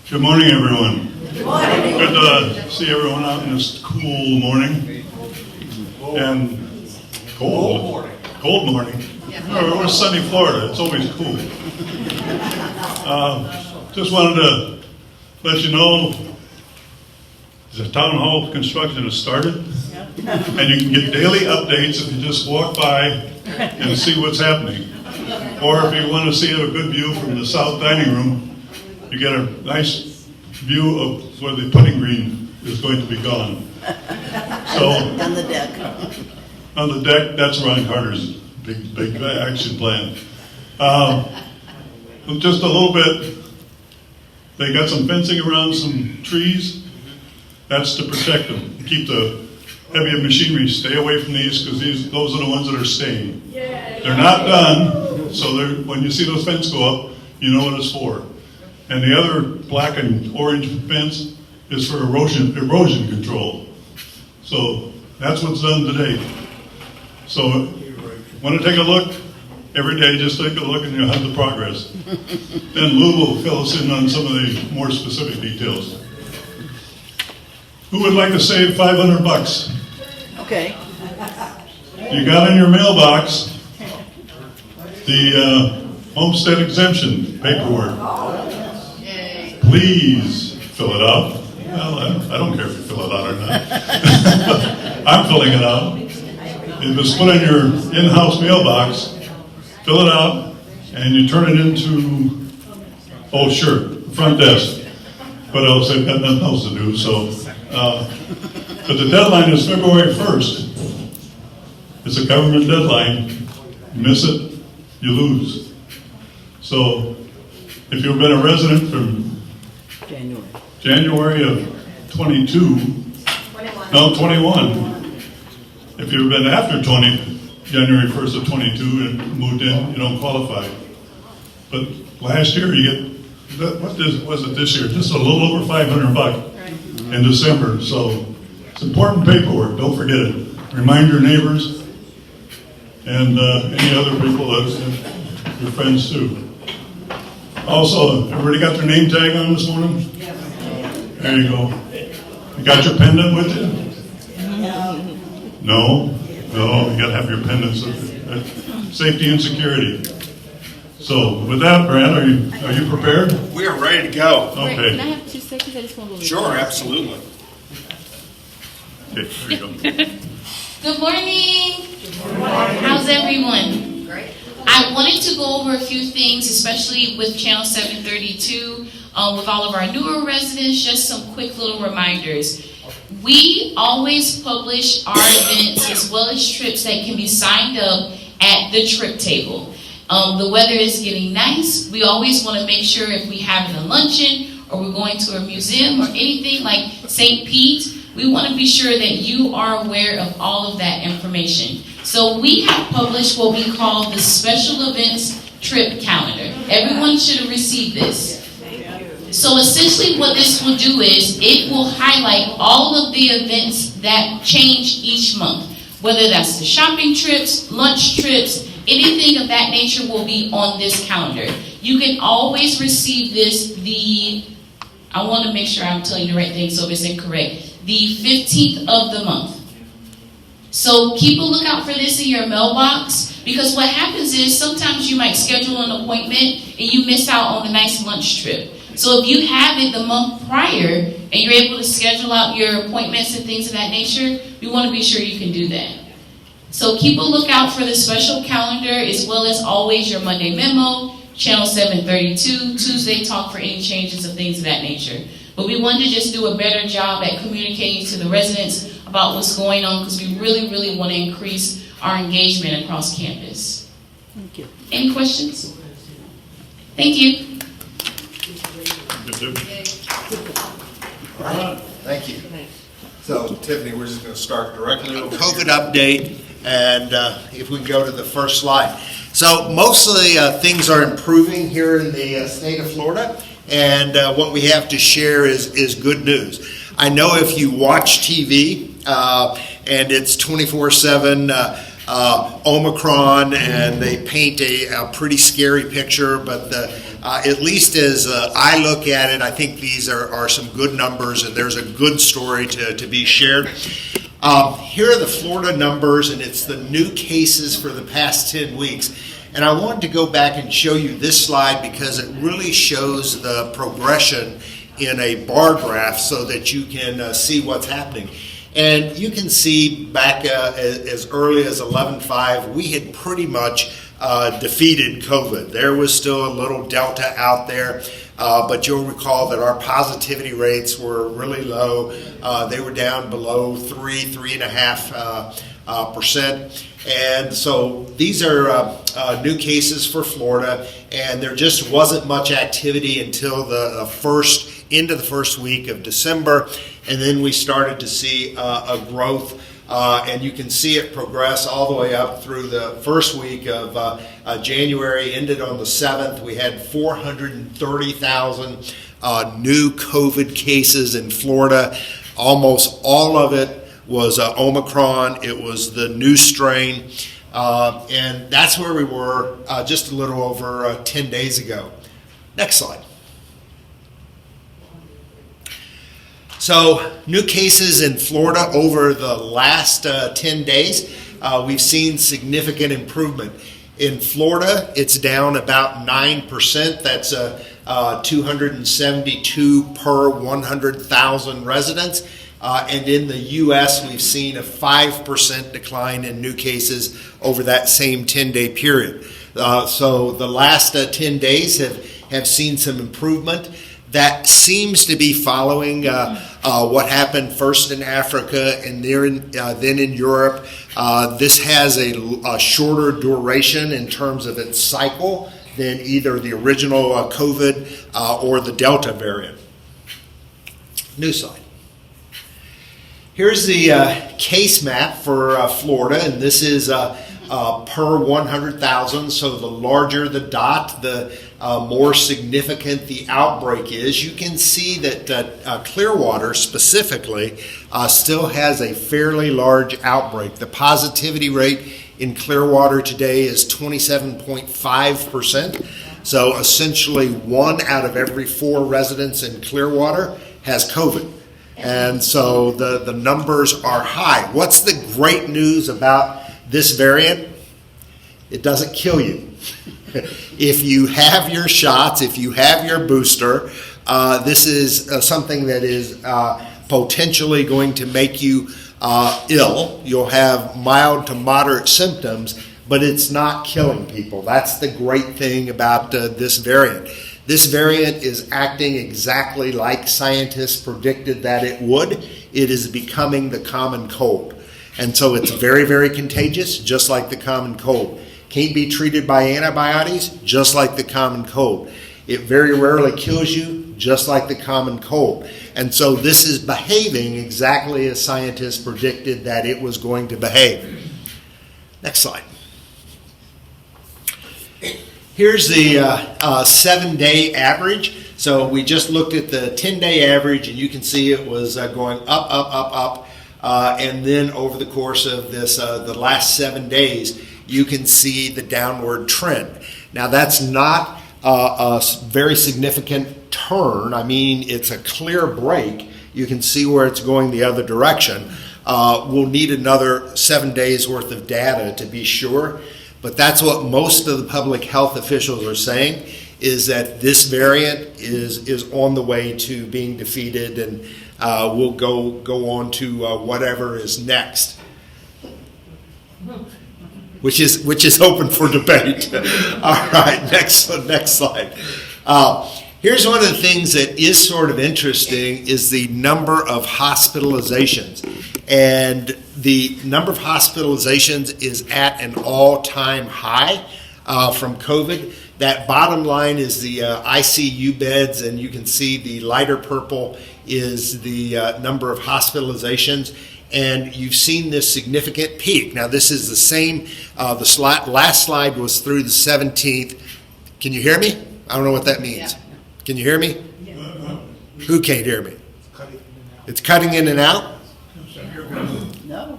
Good morning, everyone. Good morning. Good to see everyone out in this cool morning. And cold morning. We're in sunny Florida. It's always cool. Just wanted to let you know the town hall construction has started, and you can get daily updates if you just walk by and see what's happening. Or if you want to see a good view from the south dining room, you get a nice view of where the putting green is going to be gone. So On the deck. on the deck, that's Ron Carter's big action plan. Just a little bit. They got some fencing around some trees. That's to protect them, keep the heavy machinery, stay away from these, because those are the ones that are staying. They're not done, so when you see those fences go up, you know what it's for. And the other black and orange fence is for erosion control. So that's what's done today. So want to take a look? Every day, just take a look and you'll have the progress. Then Lou will fill us in on some of the more specific details. Who would like to save $500? Okay. You got in your mailbox the homestead exemption paperwork. Please fill it out. Well, I don't care if you fill it out or not. I'm filling it out. It was put in your in-house mailbox. Fill it out, and you turn it into, front desk. But else they've got nothing else to do. So, but the deadline is February 1st. It's a government deadline. You miss it, you lose. So, if you've been a resident from January of 21. If you've been after January 1st of 22 and moved in, you don't qualify. But last year you get, was it this year? Just a little over $500 in December. So it's important paperwork. Don't forget it. Remind your neighbors and any other people, your friends too. Also, everybody got their name tag on this morning? There you go. You got your pendant with you? No, you got to have your pendants with you. Safety and security. So, with that, Brad, are you prepared? We are ready to go. Okay. Can I have 2 seconds? I just want to. Sure, absolutely. Okay, there you go. Good morning. How's everyone? Great. I wanted to go over a few things, especially with Channel 732, with all of our newer residents, just some quick little reminders. We always publish our events as well as trips that can be signed up at the trip table. The weather is getting nice. We always want to make sure if we have a luncheon or we're going to a museum or anything like St. Pete, we want to be sure that you are aware of all of that information. So we have published what we call the special events trip calendar. Everyone should have received this. So essentially what this will do is it will highlight all of the events that change each month. Whether that's the shopping trips, lunch trips, anything of that nature will be on this calendar. You can always receive this I want to make sure I'm telling you the right thing so if it's incorrect, the 15th of the month. So keep a lookout for this in your mailbox because what happens is sometimes you might schedule an appointment and you miss out on the nice lunch trip. So if you have it the month prior and you're able to schedule out your appointments and things of that nature, we want to be sure you can do that. So keep a lookout for the special calendar as well as always your Monday memo, Channel 732, Tuesday talk for any changes of things of that nature. But we wanted to just do a better job at communicating to the residents about what's going on because we really, really want to increase our engagement across campus. Thank you. Any questions? Thank you. Thank you. So, Tiffany, we're just going to start directly with COVID update, and if we can go to the first slide. So, mostly things are improving here in the state of Florida, and what we have to share is good news. I know if you watch TV and it's 24/7 Omicron, and they paint a pretty scary picture, but at least as I look at it, I think these are some good numbers, and there's a good story to be shared. Here are the Florida numbers, and it's the new cases for the past 10 weeks. And I wanted to go back and show you this slide because it really shows the progression in a bar graph so that you can see what's happening. And you can see back as early as 11/5, we had pretty much defeated COVID. There was still a little delta out there, but you'll recall that our positivity rates were really low. They were down below 3.5%. And so these are new cases for Florida, and there just wasn't much activity until the end of the first week of December, and then we started to see a growth, and you can see it progress all the way up through the first week of January, ended on the 7th. We had 430,000 new COVID cases in Florida. Almost all of it was Omicron. It was the new strain, and that's where we were just a little over 10 days ago. Next slide. So, new cases in Florida over the last 10 days, we've seen significant improvement. In Florida, it's down about 9%. That's 272 per 100,000 residents. And in the U.S., we've seen a 5% decline in new cases over that same 10-day period. So the last 10 days have seen some improvement. That seems to be following what happened first in Africa and then in Europe. This has a shorter duration in terms of its cycle than either the original COVID or the Delta variant. New slide. Here's the case map for Florida, and this is per 100,000. So the larger the dot, the more significant the outbreak is. You can see that Clearwater specifically still has a fairly large outbreak. The positivity rate in Clearwater today is 27.5%. So essentially 1 out of every 4 residents in Clearwater has COVID. And so the numbers are high. What's the great news about this variant? It doesn't kill you. If you have your shots, if you have your booster, this is something that is potentially going to make you ill. You'll have mild to moderate symptoms, but it's not killing people. That's the great thing about this variant. This variant is acting exactly like scientists predicted that it would. It is becoming the common cold. And so it's very, very contagious, just like the common cold. Can't be treated by antibiotics, just like the common cold. It very rarely kills you, just like the common cold. And so this is behaving exactly as scientists predicted that it was going to behave. Next slide. Here's the 7-day average. So we just looked at the 10-day average, and you can see it was going up. And then over the course of this, the last 7 days, you can see the downward trend. Now that's not a very significant turn. I mean, it's a clear break. You can see where it's going the other direction. We'll need another 7 days worth of data to be sure. But that's what most of the public health officials are saying, is that this variant is on the way to being defeated, and we'll go on to whatever is next, which is open for debate. All right, next slide. Here's one of the things that is sort of interesting is the number of hospitalizations. And the number of hospitalizations is at an all-time high from COVID. That bottom line is the ICU beds, and you can see the lighter purple is the number of hospitalizations. And you've seen this significant peak. Now, this is the same, last slide was through the 17th. Can you hear me? I don't know what that means. Yeah. Can you hear me? Yeah. Who can't hear me? It's cutting in and out? No.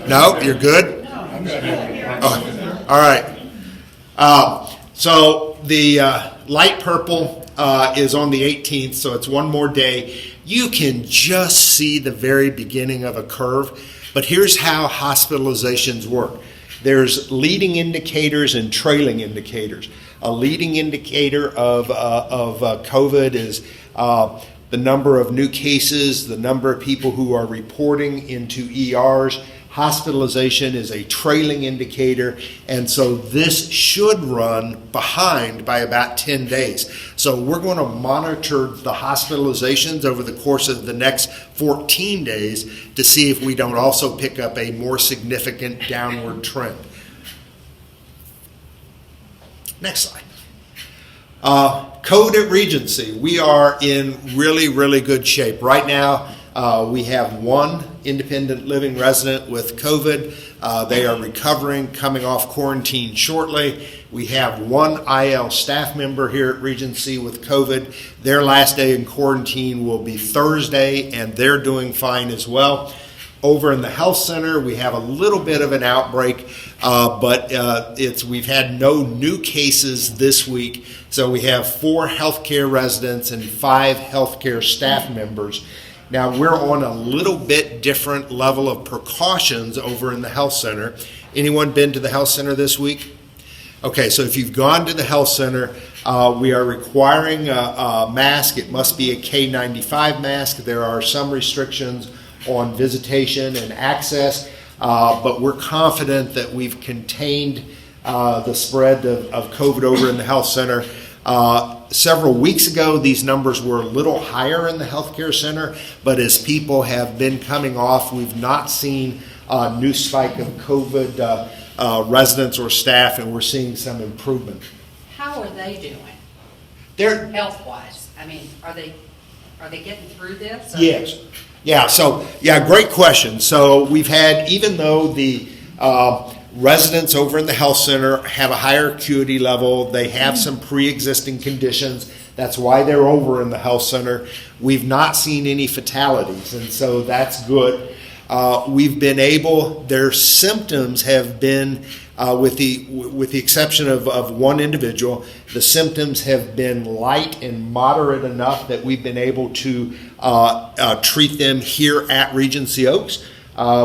No, you're good? Oh, all right. So the light purple is on the 18th, so it's one more day. You can just see the very beginning of a curve, but here's how hospitalizations work. There's leading indicators and trailing indicators. A leading indicator of COVID is the number of new cases, the number of people who are reporting into ERs. Hospitalization is a trailing indicator, and so this should run behind by about 10 days. So we're going to monitor the hospitalizations over the course of the next 14 days to see if we don't also pick up a more significant downward trend. Next slide. Code at Regency. We are in really, really good shape. Right now, we have one independent living resident with COVID. They are recovering, coming off quarantine shortly. We have one IL staff member here at Regency with COVID. Their last day in quarantine will be Thursday, and they're doing fine as well. Over in the health center, we have a little bit of an outbreak, but we've had no new cases this week. So we have 4 healthcare residents and 5 healthcare staff members. Now, we're on a little bit different level of precautions over in the health center. Anyone been to the health center this week? Okay, so if you've gone to the health center, we are requiring a mask. It must be a K95 mask. There are some restrictions on visitation and access, but we're confident that we've contained the spread of COVID over in the health center. Several weeks ago, these numbers were a little higher in the healthcare center, but as people have been coming off, we've not seen a new spike of COVID residents or staff, and we're seeing some improvement. How are they doing, They're, health-wise? I mean, are they getting through this? Or- yes. Yeah, great question. So we've had, even though the residents over in the health center have a higher acuity level, they have some pre-existing conditions. That's why they're over in the health center. We've not seen any fatalities, and so that's good. We've been able, their symptoms have been, with the exception of one individual, the symptoms have been light and moderate enough that we've been able to treat them here at Regency Oaks,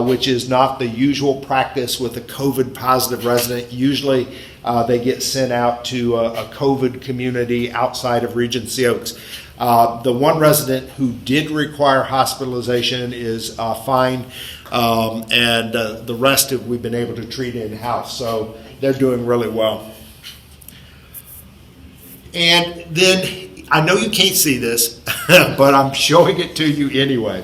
which is not the usual practice with a COVID positive resident. Usually they get sent out to a COVID community outside of Regency Oaks. The one resident who did require hospitalization is fine, and the rest we've been able to treat in-house, so they're doing really well. And then, I know you can't see this, but I'm showing it to you anyway.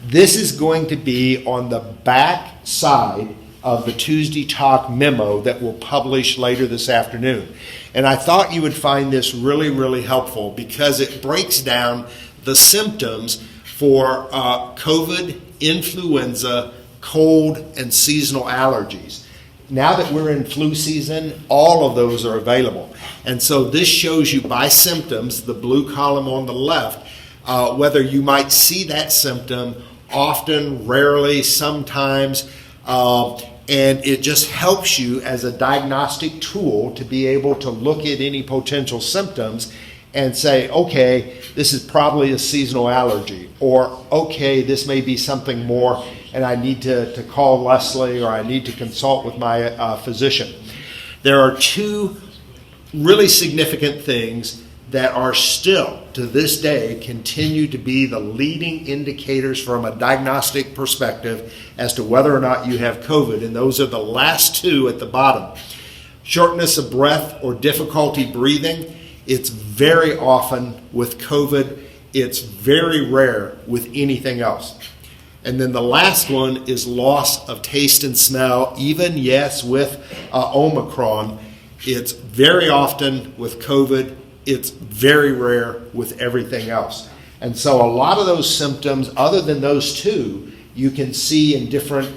This is going to be on the back side of the Tuesday Talk memo that we'll publish later this afternoon. And I thought you would find this really, really helpful because it breaks down the symptoms for COVID, influenza, cold, and seasonal allergies. Now that we're in flu season, all of those are available. And so this shows you by symptoms, the blue column on the left, whether you might see that symptom often, rarely, sometimes, and it just helps you as a diagnostic tool to be able to look at any potential symptoms and say, okay, this is probably a seasonal allergy, or okay, this may be something more and I need to call Leslie, or I need to consult with my physician. There are 2 really significant things that are still, to this day, continue to be the leading indicators from a diagnostic perspective as to whether or not you have COVID, and those are the last 2 at the bottom. Shortness of breath or difficulty breathing, it's very often with COVID. It's very rare with anything else. And then the last one is loss of taste and smell, even, yes, with Omicron. It's very often with COVID. It's very rare with everything else. And so a lot of those symptoms, other than those 2, you can see in different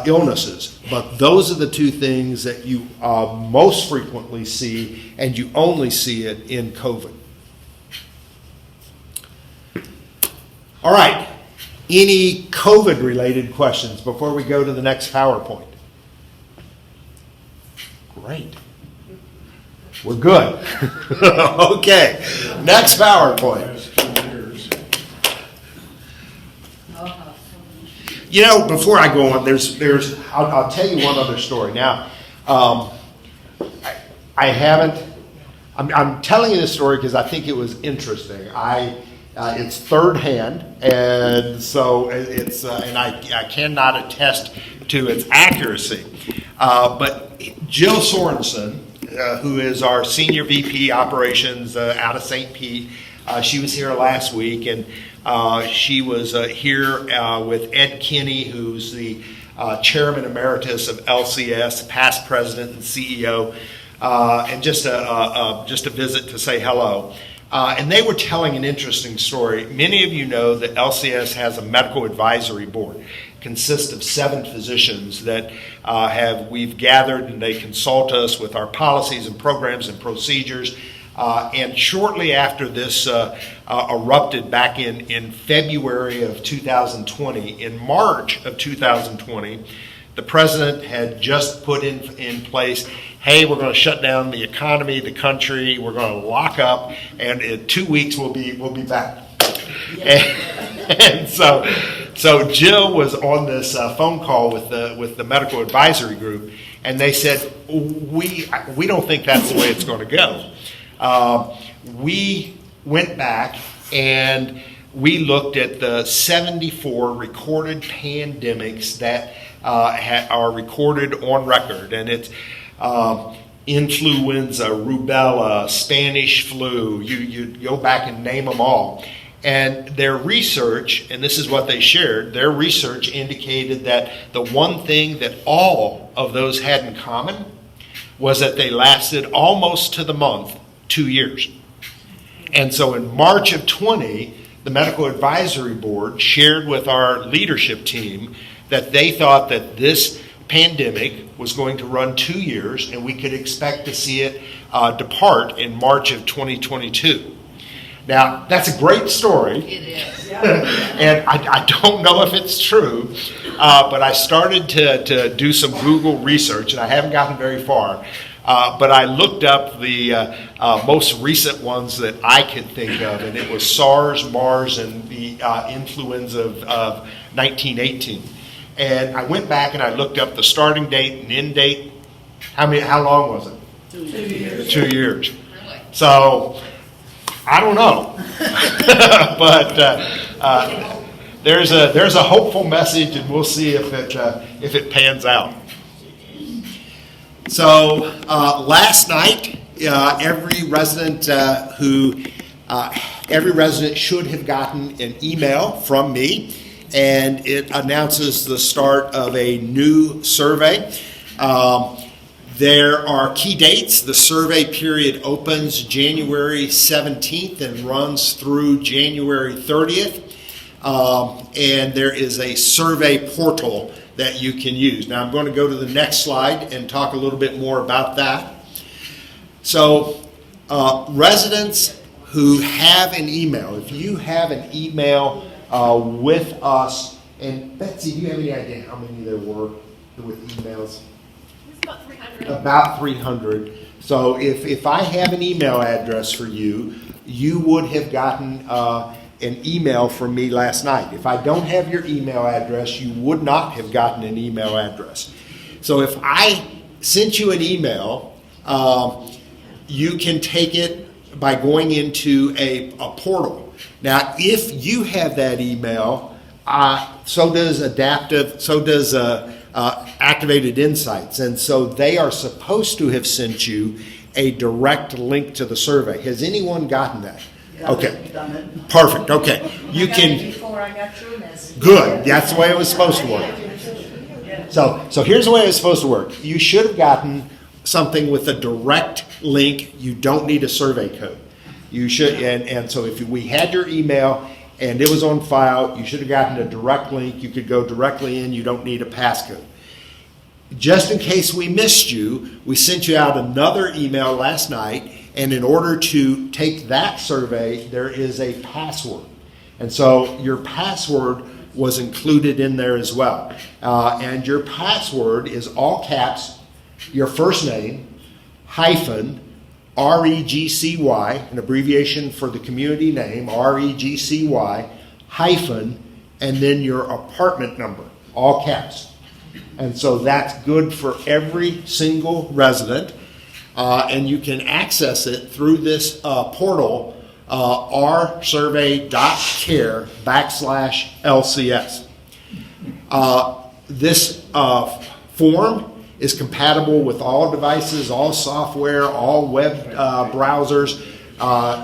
illnesses. But those are the 2 things that you most frequently see, and you only see it in COVID. All right. Any COVID-related questions before we go to the next PowerPoint? Great. We're good. Okay, next PowerPoint. You know, before I go on, I'll tell you one other story. Now, I'm telling you this story because I think it was interesting. It's third hand, and so it's, and I cannot attest to its accuracy. But Jill Sorensen, who is our Senior VP Operations out of St. Pete, she was here last week, and she was here with Ed Kinney, who's the Chairman Emeritus of LCS, past President and CEO, and just a visit to say hello. And they were telling an interesting story. Many of you know that LCS has a medical advisory board. It consists of 7 physicians that we've gathered, and they consult us with our policies and programs and procedures. And shortly after this erupted back in February of 2020, in March of 2020, the president had just put in place, hey, we're going to shut down the economy, the country, we're going to lock up, and in 2 weeks we'll be back. And so Jill was on this phone call with the medical advisory group, and they said, we don't think that's the way it's going to go. We went back and we looked at the 74 recorded pandemics that are recorded on record, and it's influenza, rubella, Spanish flu. You go back and name them all. And their research, and this is what they shared, their research indicated that the one thing that all of those had in common was that they lasted almost to the month 2 years. And so in March of 20, the Medical Advisory Board shared with our leadership team that they thought that this pandemic was going to run 2 years, and we could expect to see it depart in March of 2022. Now, that's a great story. It is. And I don't know if it's true, but I started to do some Google research, and I haven't gotten very far. But I looked up the most recent ones that I could think of, and it was SARS, MARS, and the influenza of 1918. And I went back and I looked up the starting date and end date. How long was it? 2 years. 2 years. Really? So I don't know, but there's a hopeful message, and we'll see if it pans out. So last night, every resident should have gotten an email from me, and it announces the start of a new survey. There are key dates. The survey period opens January 17th and runs through January 30th. And there is a survey portal that you can use. Now I'm going to go to the next slide and talk a little bit more about that. So residents who have an email, if you have an email with us, and Betsy, do you have any idea how many there were with emails? About 300. So if I have an email address for you, you would have gotten an email from me last night. If I don't have your email address, you would not have gotten an email address. So if I sent you an email, you can take it by going into a portal. Now, if you have that email, so does Activated Insights, and so they are supposed to have sent you a direct link to the survey. Has anyone gotten that? Okay. Done it. Perfect. Okay. You can. Before I got your message. Good. That's the way it was supposed to work. So here's the way it's supposed to work. You should have gotten something with a direct link. You don't need a survey code. You should, and so if we had your email and it was on file, you should have gotten a direct link. You could go directly in. You don't need a passcode. Just in case we missed you, we sent you out another email last night, and in order to take that survey, there is a password. And so your password was included in there as well. And your password is all caps, your first name, hyphen, REGCY, an abbreviation for the community name, REGCY, hyphen, and then your apartment number, all caps. And so that's good for every single resident. And you can access it through this portal, rsurvey.care/LCS. This form is compatible with all devices, all software, all web browsers.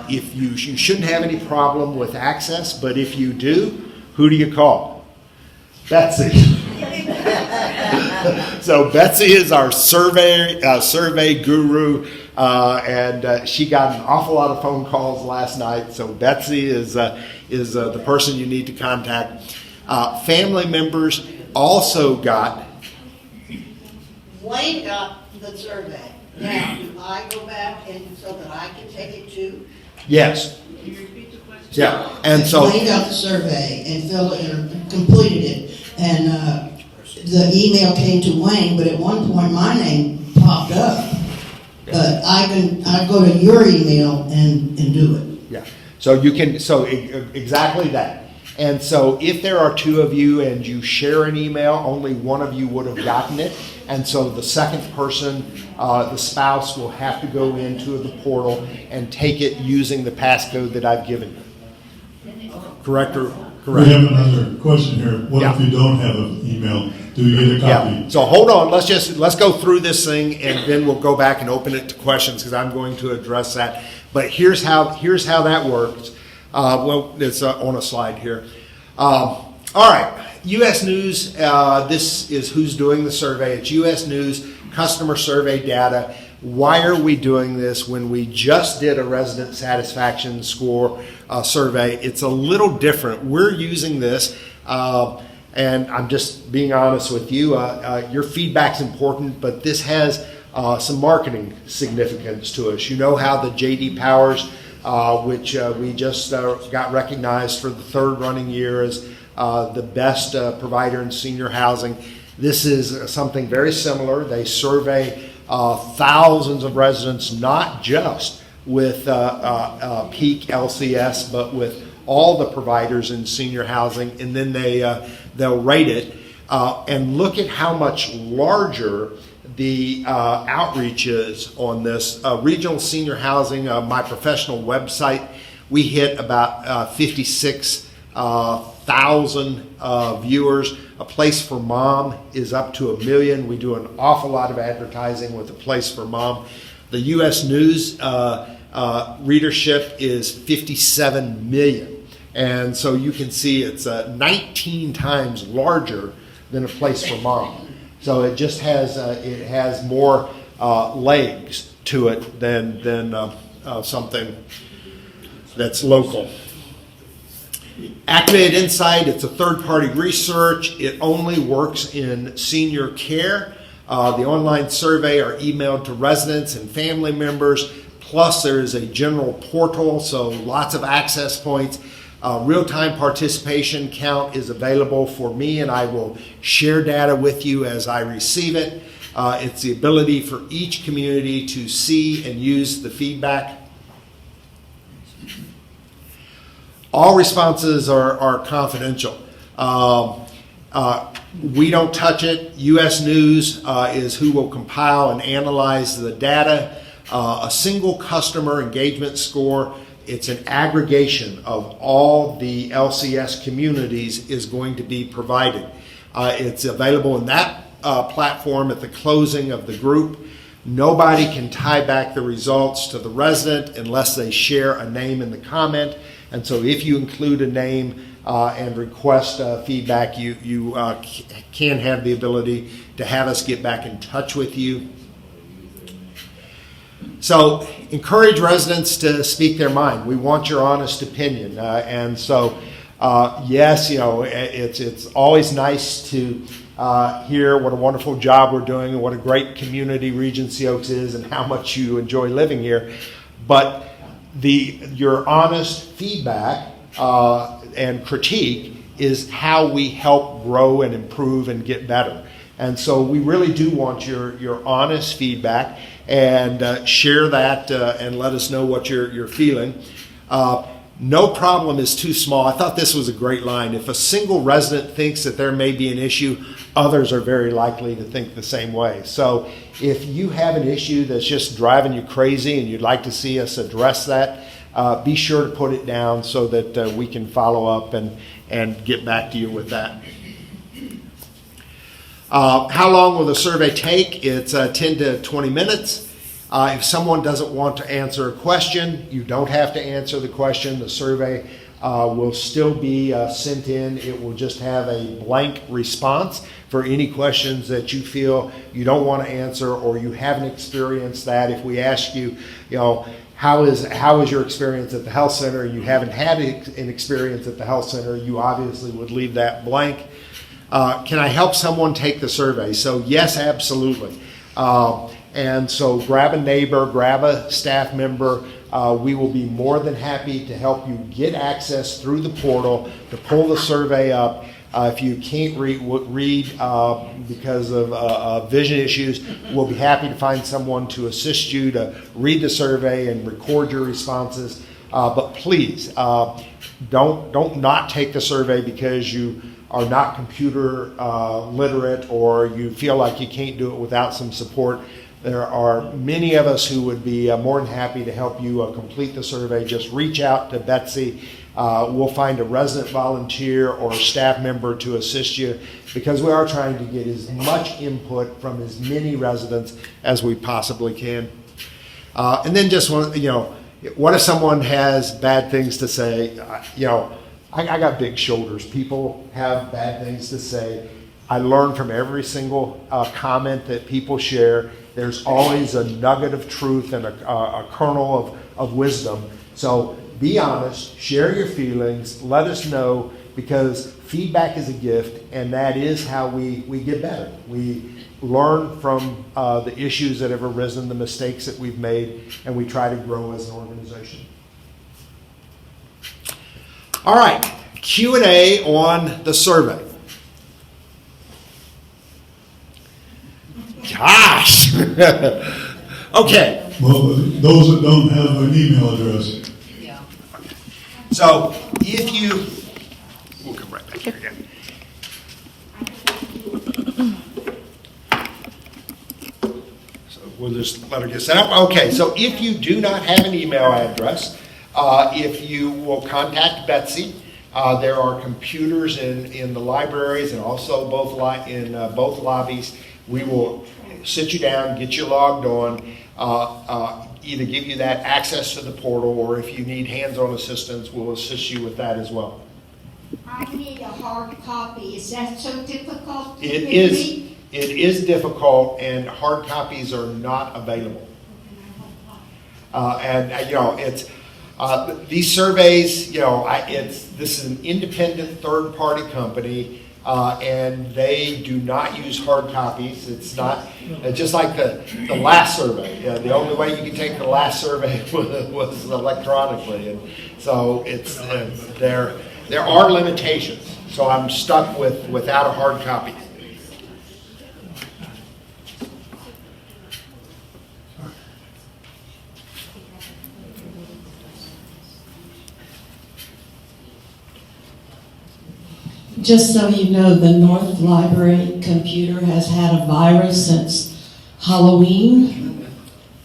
If you shouldn't have any problem with access, but if you do, who do you call? Betsy. So Betsy is our survey guru, and she got an awful lot of phone calls last night. So Betsy is the person you need to contact. Family members also got. Wayne got the survey. Now, do I go back and so that I can take it too? Yes. Can you repeat the question? Yeah. And so Wayne got the survey and filled it or completed it, and the email came to Wayne, but at one point my name popped up. But I go to your email and do it. yeah. So you can exactly that. And so if there are two of you and you share an email, only one of you would have gotten it. And so the second person, the spouse, will have to go into the portal and take it using the passcode that I've given you. Correct or correct? We have another question here. What Yeah. if you don't have an email? Do you get a copy? Yeah. So hold on. Let's go through this thing, and then we'll go back and open it to questions because I'm going to address that. But here's how that works. Well, it's on a slide here. All right. U.S. News. This is who's doing the survey. It's U.S. News customer survey data. Why are we doing this when we just did a resident satisfaction score survey? It's a little different. We're using this, and I'm just being honest with you. Your feedback's important, but this has some marketing significance to us. You know how the J.D. Powers, which we just got recognized for the third running year as the best provider in senior housing. This is something very similar. They survey thousands of residents, not just with peak LCS, but with all the providers in senior housing, and then they'll rate it and look at how much larger the outreach is on this. Regional senior housing, my professional website, we hit about 56,000 viewers. A Place for Mom is up to 1 million. We do an awful lot of advertising with A Place for Mom. The U.S. News readership is 57 million. And so you can see it's 19 times larger than A Place for Mom. So it just has more legs to it than something that's local. Activated Insight, it's a third-party research. It only works in senior care. The online survey are emailed to residents and family members. Plus, there is a general portal, so lots of access points. Real-time participation count is available for me, and I will share data with you as I receive it. It's the ability for each community to see and use the feedback. All responses are confidential. We don't touch it. U.S. News is who will compile and analyze the data. A single customer engagement score, it's an aggregation of all the LCS communities, is going to be provided. It's available in that platform at the closing of the group. Nobody can tie back the results to the resident unless they share a name in the comment. And so if you include a name and request feedback, you can have the ability to have us get back in touch with you. So encourage residents to speak their mind. We want your honest opinion. And so, yes, it's always nice to hear what a wonderful job we're doing and what a great community Regency Oaks is and how much you enjoy living here. But your honest feedback and critique is how we help grow and improve and get better. And so we really do want your honest feedback. and share that and let us know what you're feeling. No problem is too small. I thought this was a great line. If a single resident thinks that there may be an issue, others are very likely to think the same way. So if you have an issue that's just driving you crazy and you'd like to see us address that, be sure to put it down so that we can follow up and get back to you with that. How long will the survey take? It's 10 to 20 minutes. If someone doesn't want to answer a question, you don't have to answer the question. The survey will still be sent in. It will just have a blank response for any questions that you feel you don't want to answer or you haven't experienced that. If we ask you, how is your experience at the health center? You haven't had an experience at the health center, you obviously would leave that blank. Can I help someone take the survey? So yes, absolutely. And so grab a neighbor, grab a staff member. We will be more than happy to help you get access through the portal to pull the survey up. If you can't read because of vision issues, we'll be happy to find someone to assist you to read the survey and record your responses. But please, don't not take the survey because you are not computer literate or you feel like you can't do it without some support. There are many of us who would be more than happy to help you complete the survey. Just reach out to Betsy. We'll find a resident volunteer or a staff member to assist you because we are trying to get as much input from as many residents as we possibly can. And then just what if someone has bad things to say? I got big shoulders. People have bad things to say. I learn from every single comment that people share. There's always a nugget of truth and a kernel of wisdom. So be honest, share your feelings, let us know, because feedback is a gift, and that is how we get better. We learn from the issues that have arisen, the mistakes that we've made, and we try to grow as an organization. All right, Q&A on the survey. Gosh! Okay. Well, those that don't have an email address. Yeah. So if you, we'll come right back here again. So we'll just let her get set up. Okay, so if you do not have an email address, if you will contact Betsy, there are computers in the libraries and also in both lobbies. We will sit you down, get you logged on, either give you that access to the portal, or if you need hands-on assistance, we'll assist you with that as well. I need a hard copy. Is that so difficult to It give is. me? It is difficult, and hard copies are not available. It's these surveys. This is an independent third-party company. And they do not use hard copies. It's not just like the last survey. The only way you can take the last survey was electronically, and so there are limitations. So I'm stuck without a hard copy. Just so you know, the North Library computer has had a virus since Halloween,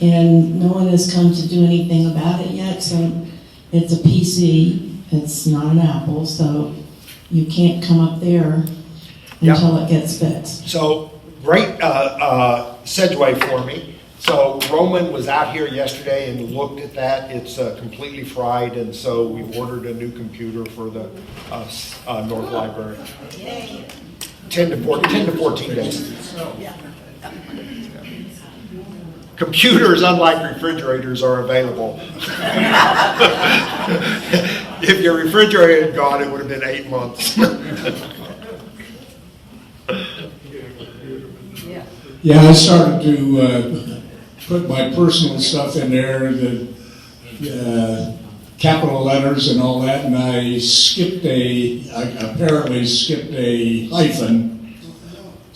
and no one has come to do anything about it yet. So it's a PC, it's not an Apple, so you can't come up there until it gets fixed. So great segue for me. So Roman was out here yesterday and looked at that. It's completely fried, and so we've ordered a new computer for the North Library. 10 to 14 days. Computers, unlike refrigerators, are available. If your refrigerator had gone, it would have been 8 months. Yeah, I started to put my personal stuff in there, the capital letters and all that, and I apparently skipped a hyphen.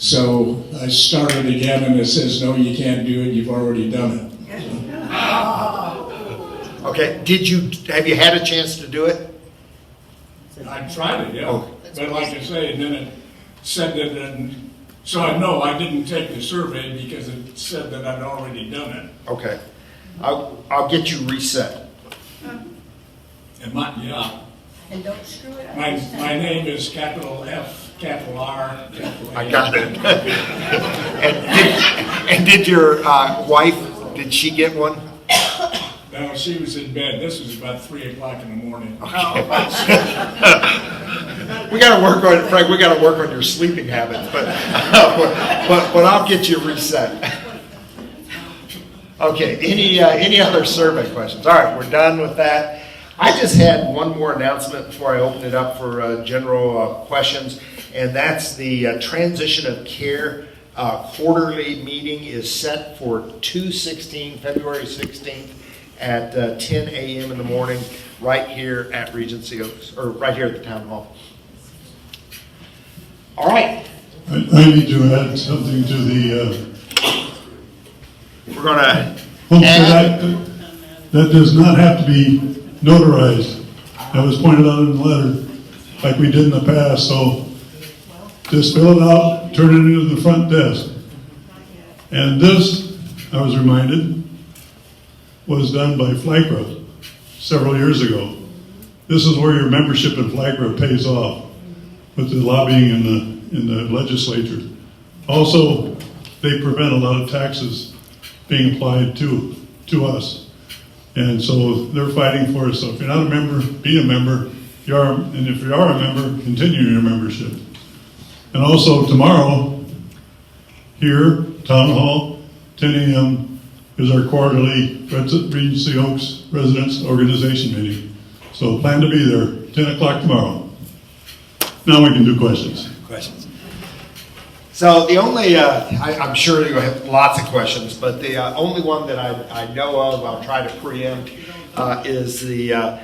So I started again and it says, no, you can't do it, you've already done it. Okay, have you had a chance to do it? I tried it, yeah. Oh. But like I say, and then it said that, so I know I didn't take the survey because it said that I'd already done it. Okay. I'll get you reset. And yeah. And don't screw it up. My name is capital F, capital R, capital A. I got it. and did your wife, did she get one? No, she was in bed. This was about 3 o'clock in the morning. We got to work on it, Frank. We got to work on your sleeping habits, but I'll get you reset. Okay. Any other survey questions? All right, we're done with that. I just had one more announcement before I open it up for general questions, and that's the Transition of Care quarterly meeting is set for February 16th at 10 a.m. in the morning, right here at Regency Oaks, or right here at the town hall. All right. I need to add something to the We're going to homestead act. That does not have to be notarized. That was pointed out in the letter, like we did in the past, so just fill it out, turn it into the front desk. And this, I was reminded, was done by FLAGRA several years ago. This is where your membership in FLAGRA pays off with the lobbying in the legislature. Also, they prevent a lot of taxes being applied to us. And so they're fighting for us. So if you're not a member, be a member. And if you are a member, continue your membership. And also tomorrow, here, Town Hall, 10 a.m., is our quarterly Regency Oaks Residents Organization meeting. So plan to be there, 10 o'clock tomorrow. Now we can do questions. questions. So the only, I'm sure you have lots of questions, but the only one that I know of, I'll try to preempt, is the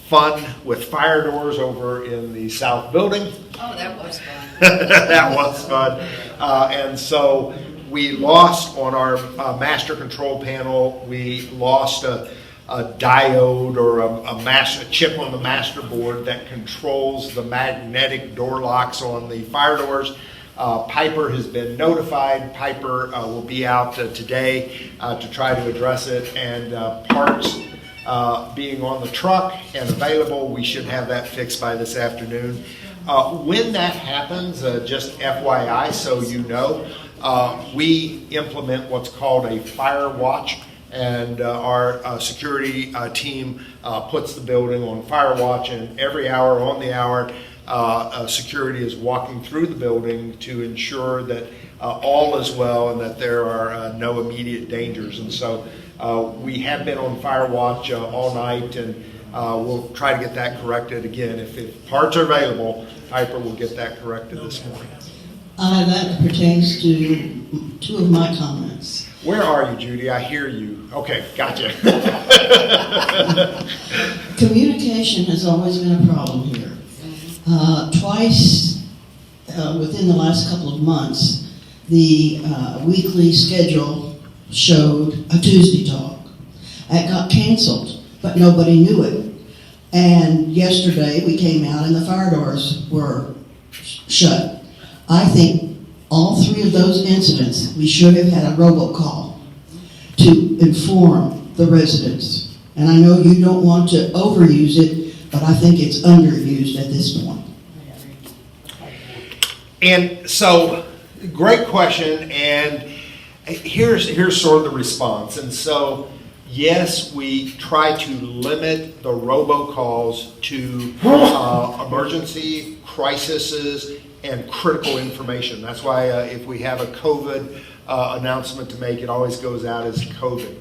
fun with fire doors over in the south building. Oh, that was fun. That was fun. And so we lost on our master control panel, we lost a diode or a chip on the master board that controls the magnetic door locks on the fire doors. Piper has been notified. Piper will be out today to try to address it, and parts being on the truck and available, we should have that fixed by this afternoon. When that happens, just FYI, so you know, we implement what's called a fire watch, and our security team puts the building on fire watch, and every hour on the hour, security is walking through the building to ensure that all is well and that there are no immediate dangers. And so we have been on fire watch all night, and we'll try to get that corrected again. If parts are available, Piper will get that corrected this morning. That pertains to two of my comments. Where are you, Judy? I hear you. Okay, gotcha. Communication has always been a problem here. Twice within the last couple of months, the weekly schedule showed a Tuesday talk. It got canceled, but nobody knew it. And yesterday we came out and the fire doors were shut. I think all three of those incidents, we should have had a robocall to inform the residents. And I know you don't want to overuse it, but I think it's underused at this point. And so, great question, and here's sort of the response. And so, yes, we try to limit the robocalls to emergency, crises, and critical information. That's why if we have a COVID announcement to make, it always goes out as COVID.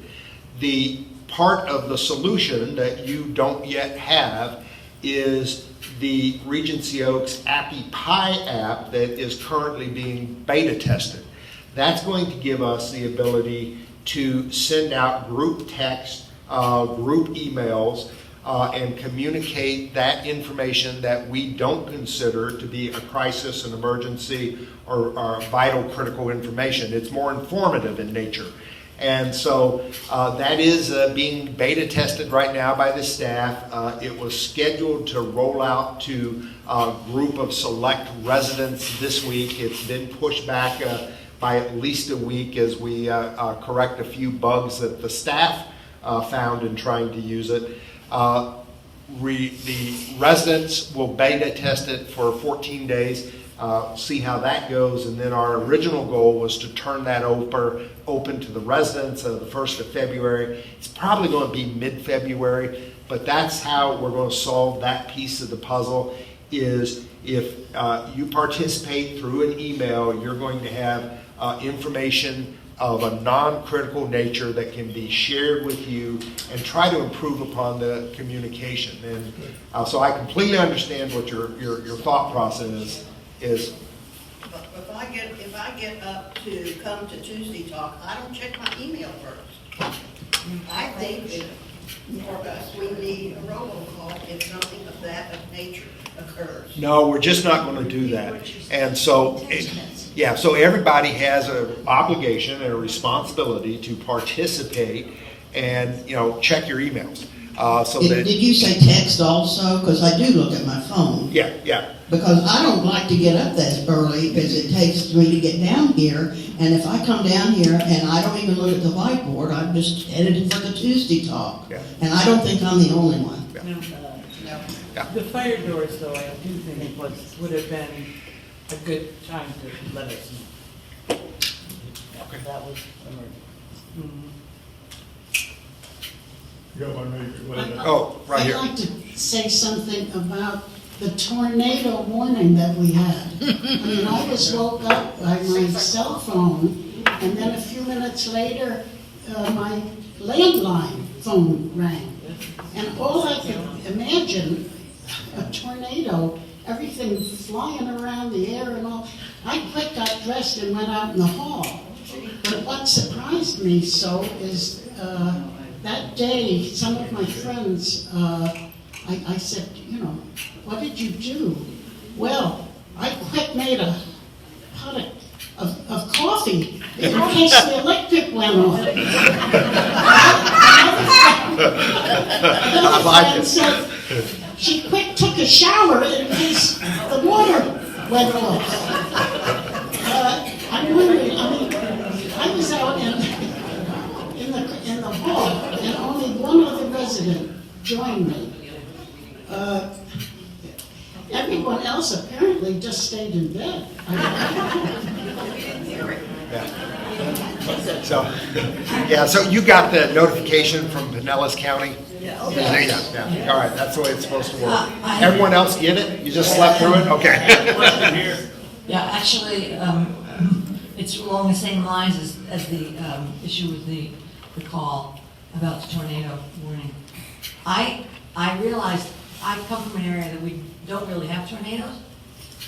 The part of the solution that you don't yet have is the Regency Oaks Appy Pi app that is currently being beta tested. That's going to give us the ability to send out group text, group emails, and communicate that information that we don't consider to be a crisis, an emergency, or vital critical information. It's more informative in nature. And so that is being beta tested right now by the staff. It was scheduled to roll out to a group of select residents this week. It's been pushed back by at least a week as we correct a few bugs that the staff found in trying to use it. The residents will beta test it for 14 days, see how that goes, and then our original goal was to turn that open to the residents the 1st of February. It's probably going to be mid-February, but that's how we're going to solve that piece of the puzzle. Is if you participate through an email, you're going to have information of a non-critical nature that can be shared with you and try to improve upon the communication. And so I completely understand what your thought process is. But if I get up to come to Tuesday Talk, I don't check my email first. I think that for us, we need a robocall if something of that nature occurs. No, we're just not going to do that. And so, so everybody has an obligation and a responsibility to participate and, check your emails. Did you say text also? Because I do look at my phone. Yeah. Because I don't like to get up that early because it takes me to get down here. And if I come down here and I don't even look at the whiteboard, I'm just editing for the Tuesday Talk. Yeah. And I don't think I'm the only one. The fire doors, though, I do think would have been a good time to let us know. Okay. That was emergency. You got one ready? Oh, right here. I'd like to say something about the tornado warning that we had. I mean, I was woke up by my cell phone, and then a few minutes later, my landline phone rang. And all I could imagine, a tornado, everything flying around the air and all. I quick got dressed and went out in the hall. But what surprised me so is that day, some of my friends, I said, what did you do? Well, I quick made a pot of coffee in case the electric went off. I like it. Said, she quick took a shower in case the water went off. I'm wondering, I was out in the hall, and only one other resident joined me. Everyone else apparently just stayed in bed. So you got the notification from Pinellas County? Yeah. All right, that's the way it's supposed to work. Everyone else get it? You just slept through it? Okay. Yeah, actually, it's along the same lines as the issue with the call about the tornado warning. I realized I come from an area that we don't really have tornadoes,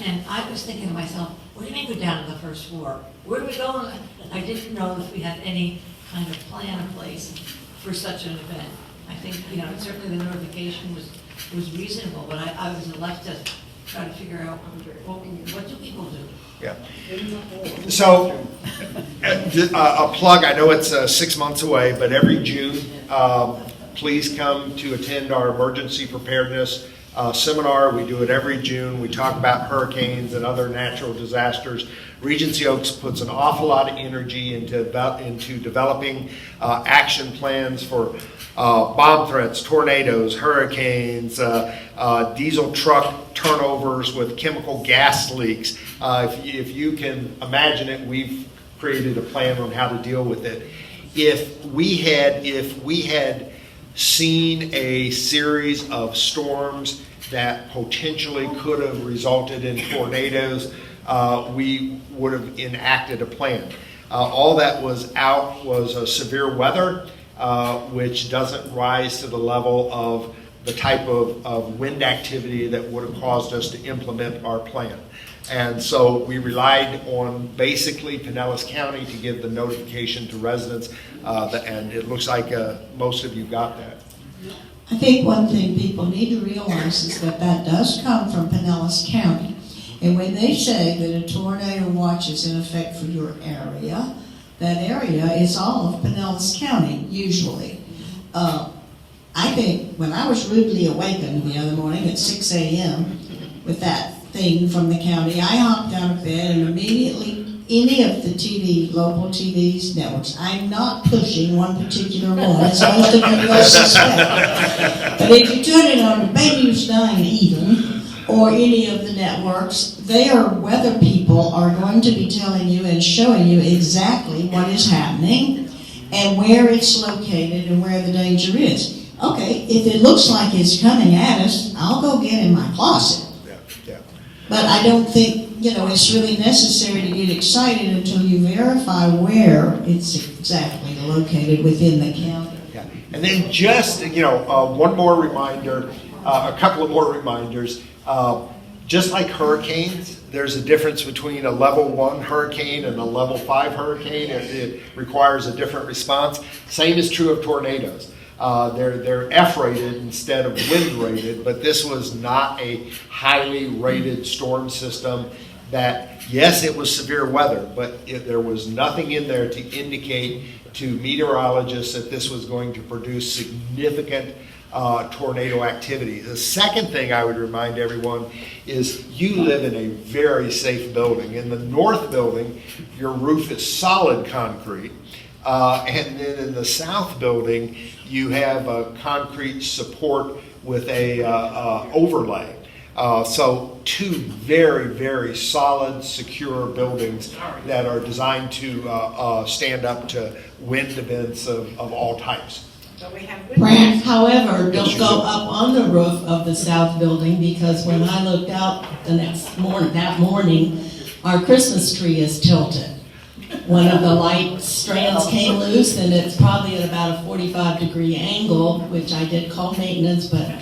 and I was thinking to myself, what do you mean go down to the first floor? Where do we go? I didn't know if we had any kind of plan in place for such an event. I think, certainly the notification was reasonable, but I was left to try to figure out what do people do? Yeah. So, a plug, I know it's 6 months away, but every June, please come to attend our emergency preparedness seminar. We do it every June. We talk about hurricanes and other natural disasters. Regency Oaks puts an awful lot of energy into developing action plans for bomb threats, tornadoes, hurricanes, diesel truck turnovers with chemical gas leaks. If you can imagine it, we've created a plan on how to deal with it. If we had seen a series of storms that potentially could have resulted in tornadoes, we would have enacted a plan. All that was out was severe weather, which doesn't rise to the level of the type of wind activity that would have caused us to implement our plan. And so we relied on basically Pinellas County to give the notification to residents, and it looks like most of you got that. I think one thing people need to realize is that that does come from Pinellas County. And when they say that a tornado watch is in effect for your area, that area is all of Pinellas County, usually. I think when I was rudely awakened the other morning at 6 a.m. with that thing from the county, I hopped out of bed and immediately any of the local TV's networks, I'm not pushing one particular one, as most of you will suspect. But if you turn it on Bay News 9 even, or any of the networks, their weather people are going to be telling you and showing you exactly what is happening and where it's located and where the danger is. Okay, if it looks like it's coming at us, I'll go get in my closet. Yeah. But I don't think, it's really necessary to get excited until you verify where it's exactly located within the county. Yeah. And then just, one more reminder, a couple of more reminders. Just like hurricanes, there's a difference between a level 1 hurricane and a level 5 hurricane. It requires a different response. Same is true of tornadoes. They're F-rated instead of wind-rated, but this was not a highly rated storm system that, yes, it was severe weather, but there was nothing in there to indicate to meteorologists that this was going to produce significant tornado activity. The second thing I would remind everyone is you live in a very safe building. In the north building, your roof is solid concrete. And then in the south building, you have a concrete support with a overlay. So two very, very solid, secure buildings that are designed to stand up to wind events of all types. Brant, however, don't go up on the roof of the south building, because when I looked out that morning, our Christmas tree is tilted. One of the light strands came loose, and it's probably at about a 45-degree angle, which I did call maintenance, but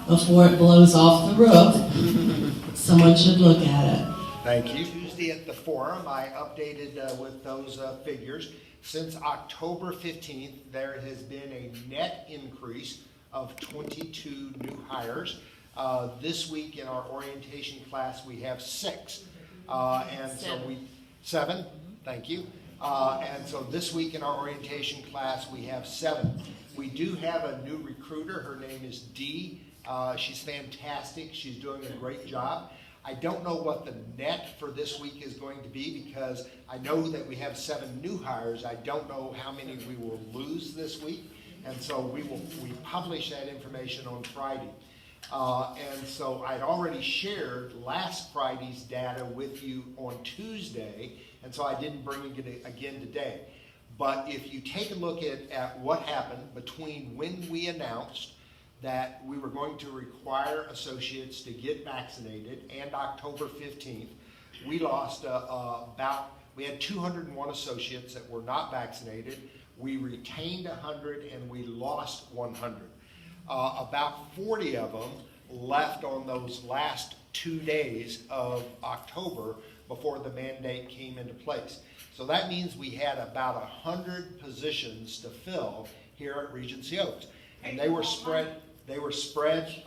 before it blows off the roof, someone should look at it. Thank you. Tuesday at the forum, I updated with those figures. Since October 15th, there has been a net increase of 22 new hires. This week in our orientation class, we have 6. Seven, thank you. And so this week in our orientation class, we have 7. We do have a new recruiter. Her name is Dee. She's fantastic. She's doing a great job. I don't know what the net for this week is going to be, because I know that we have 7 new hires. I don't know how many we will lose this week. And so we publish that information on Friday. And so I'd already shared last Friday's data with you on Tuesday, and so I didn't bring it again today. But if you take a look at what happened between when we announced that we were going to require associates to get vaccinated and October 15th, we lost we had 201 associates that were not vaccinated. We retained 100 and we lost 100. About 40 of them left on those last 2 days of October before the mandate came into place. So that means we had about 100 positions to fill here at Regency Oaks. And they were spread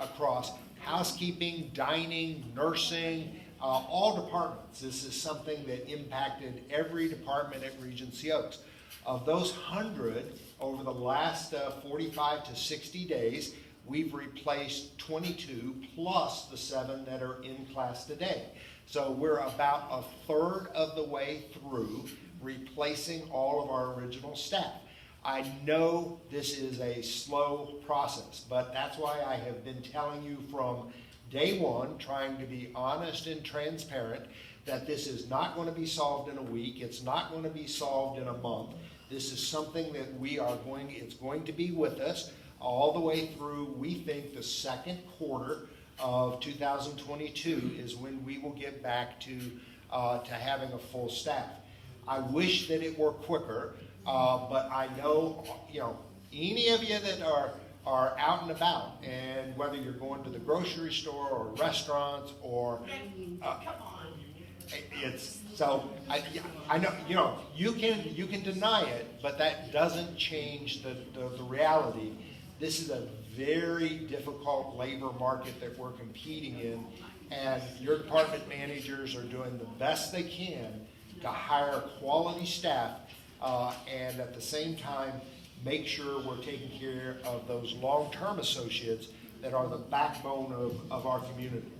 across housekeeping, dining, nursing, all departments. This is something that impacted every department at Regency Oaks. Of those 100, over the last 45 to 60 days, we've replaced 22 plus the 7 that are in class today. So we're about a third of the way through replacing all of our original staff. I know this is a slow process, but that's why I have been telling you from day one, trying to be honest and transparent, that this is not going to be solved in a week. It's not going to be solved in a month. This is something that it's going to be with us all the way through, we think, the second quarter of 2022 is when we will get back to having a full staff. I wish that it were quicker, but I know, any of you that are out and about, and whether you're going to the grocery store or restaurants or I know, you can deny it, but that doesn't change the reality. This is a very difficult labor market that we're competing in, and your department managers are doing the best they can to hire quality staff, and at the same time, make sure we're taking care of those long-term associates that are the backbone of our community.